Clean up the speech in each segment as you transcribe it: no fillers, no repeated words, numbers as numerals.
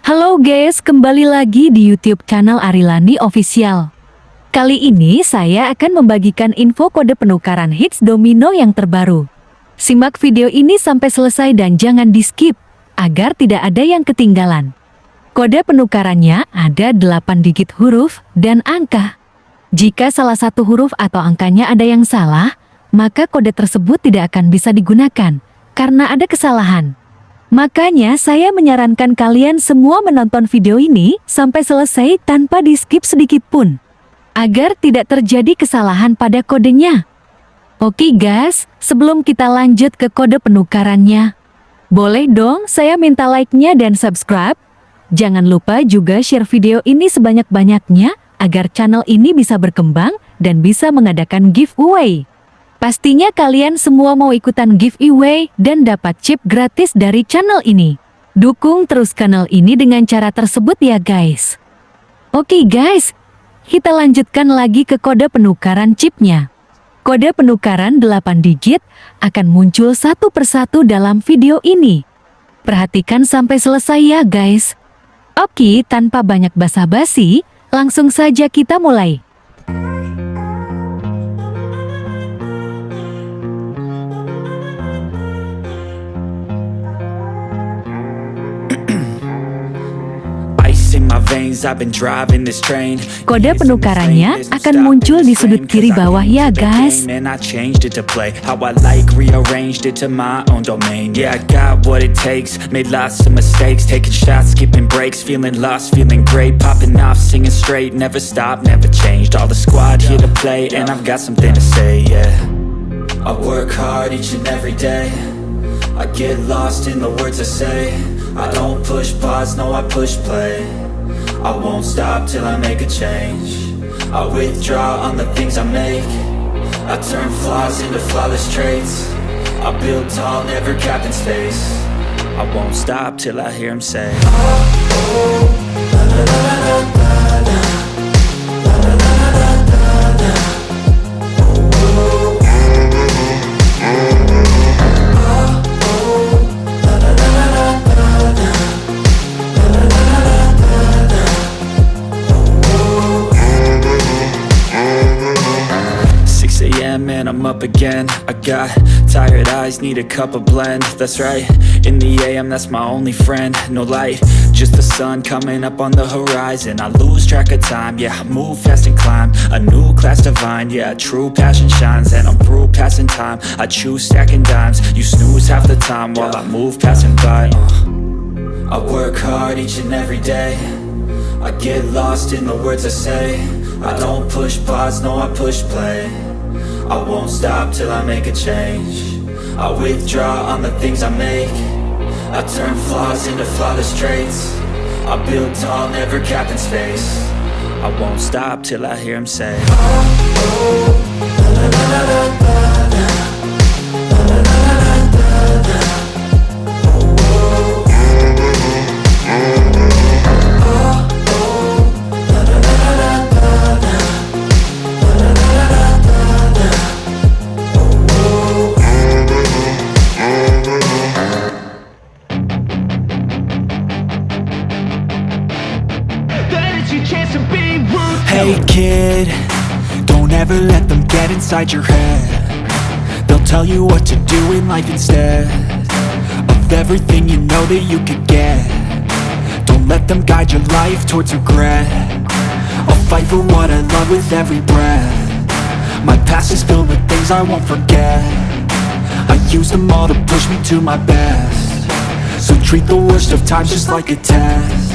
Halo guys, kembali lagi di YouTube channel Arilani Official. Kali ini saya akan membagikan info kode penukaran higgs domino yang terbaru. Simak video ini sampai selesai dan jangan di-skip, agar tidak ada yang ketinggalan. Kode penukarannya ada 8 digit huruf dan angka. Jika salah satu huruf atau angkanya ada yang salah, maka kode tersebut tidak akan bisa digunakan, karena ada kesalahan. Makanya saya menyarankan kalian semua menonton video ini sampai selesai tanpa di-skip sedikit pun, agar tidak terjadi kesalahan pada kodenya. Oke guys, sebelum kita lanjut ke kode penukarannya, boleh dong saya minta like-nya dan subscribe. Jangan lupa juga share video ini sebanyak-banyaknya, agar channel ini bisa berkembang dan bisa mengadakan giveaway. Pastinya kalian semua mau ikutan giveaway dan dapat chip gratis dari channel ini. Dukung terus channel ini dengan cara tersebut ya guys. Oke guys, kita lanjutkan lagi ke kode penukaran chipnya. Kode penukaran 8 digit akan muncul satu persatu dalam video ini. Perhatikan sampai selesai ya guys. Oke, tanpa banyak basa-basi, langsung saja kita mulai. Kode penukarannya akan muncul di sudut kiri bawah ya guys. I work hard each and every day. I get lost in the words I say. I don't push pause, no I push play. I won't stop till I make a change. I withdraw on the things I make. I turn flaws into flawless traits. I build tall, never capped in space. I won't stop till I hear him say, oh, oh, la la la la la la, la la la la la la, oh, oh. And I'm up again. I got tired eyes, need a cup of blend. That's right, in the AM, that's my only friend. No light, just the sun coming up on the horizon. I lose track of time, yeah, I move fast and climb a new class divine, yeah, true passion shines. And I'm through passing time, I choose stacking dimes. You snooze half the time while I move passing by. I work hard each and every day. I get lost in the words I say. I don't push pause, no I push play. I won't stop till I make a change. I withdraw on the things I make. I turn flaws into flawless traits. I build tall, never capped in space. I won't stop till I hear him say, oh, oh, la la la la la la, la la la la la la, oh, oh. Hey kid, don't ever let them get inside your head. They'll tell you what to do in life instead of everything you know that you could get. Don't let them guide your life towards regret. I'll fight for what I love with every breath. My past is filled with things I won't forget. I use them all to push me to my best. So treat the worst of times just like a test.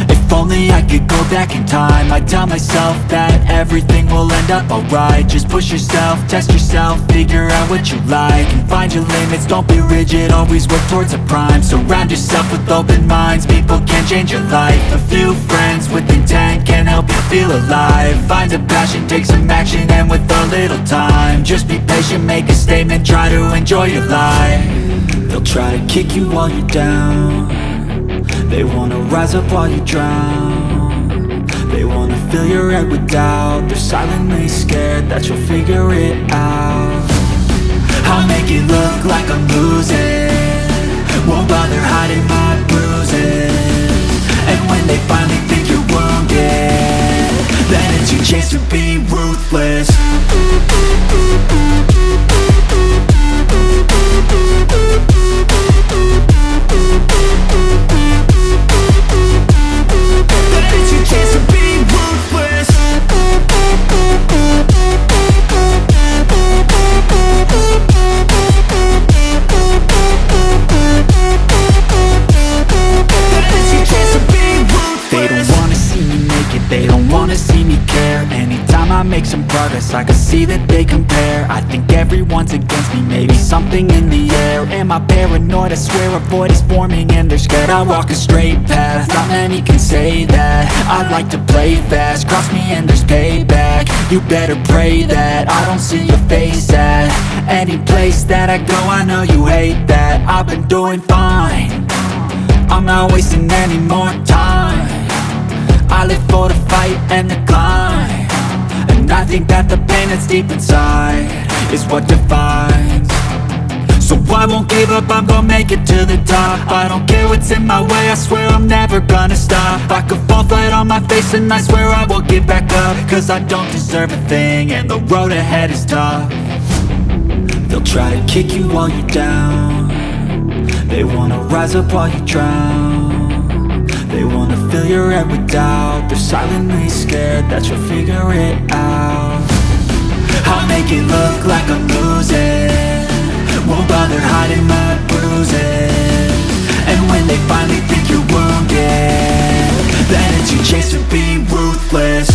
If only I could go back in time, I'd tell myself that everything will end up alright. Just push yourself, test yourself, figure out what you like, and find your limits, don't be rigid, always work towards a prime. Surround yourself with open minds, people can change your life. A few friends with intent can help you feel alive. Find a passion, take some action, and with a little time, just be patient, make a statement, try to enjoy your life. They'll try to kick you while you're down. They wanna rise up while you drown. They wanna fill your head with doubt. They're silently scared that you'll figure it out. I'll make it look like I'm losing, won't bother hiding my bruises. ruthless. But it's your chance to be ruthless. They don't wanna see me make it, they don't wanna see me care. Anytime I make some progress, I can see that they compare. I think everyone's against me, maybe something in the air. Am I paranoid? I swear a void is forming and they're scared. I walk a straight path, not many can say that. I like to play fast, cross me and there's payback. You better pray that I don't see your face at any place that I go. I know you hate that. I've been doing fine, I'm not wasting any more time. I live for the fight and the climb, and I think that the pain that's deep inside is what defines. So I won't give up, I'm gonna make it to the top. I don't care what's in my way, I swear I'm never gonna stop. I could fall flat on my face and I swear I will get back up, cause I don't deserve a thing and the road ahead is tough. They'll try to kick you while you're down, they wanna rise up while you drown. They wanna fill your head with doubt, they're silently scared that you'll figure it out. I'll make it look like I'm losing, won't bother hiding my bruises. And when they finally think you're wounded, then it's your chance to be ruthless.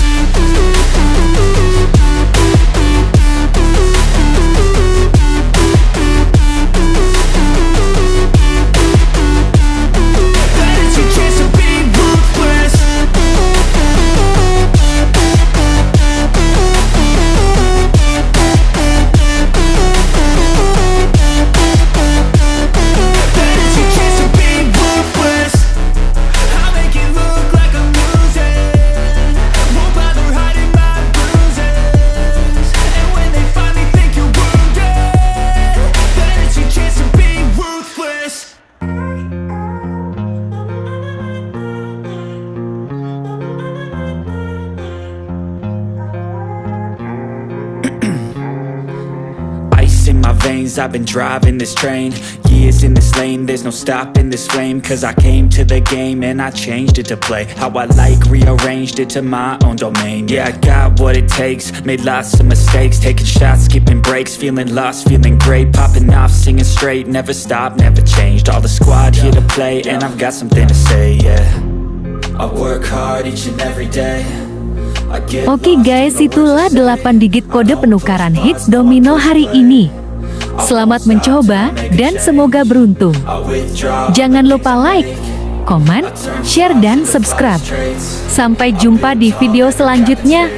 In my veins, I've been driving this train, years in this lane, there's no stopping this flame. Cause I came to the game and I changed it to play how I like, rearranged it to my own domain. Yeah, I got what it takes, made lots of mistakes, taking shots, skipping breaks, feeling lost, feeling great, popping off, singing straight, never stopped, never changed. All the squad here to play and I've got something to say, yeah. I work hard each and every day. Oke guys, itulah 8 digit kode penukaran higgs domino hari ini. Selamat mencoba dan semoga beruntung. Jangan lupa like, komen, share dan subscribe. Sampai jumpa di video selanjutnya.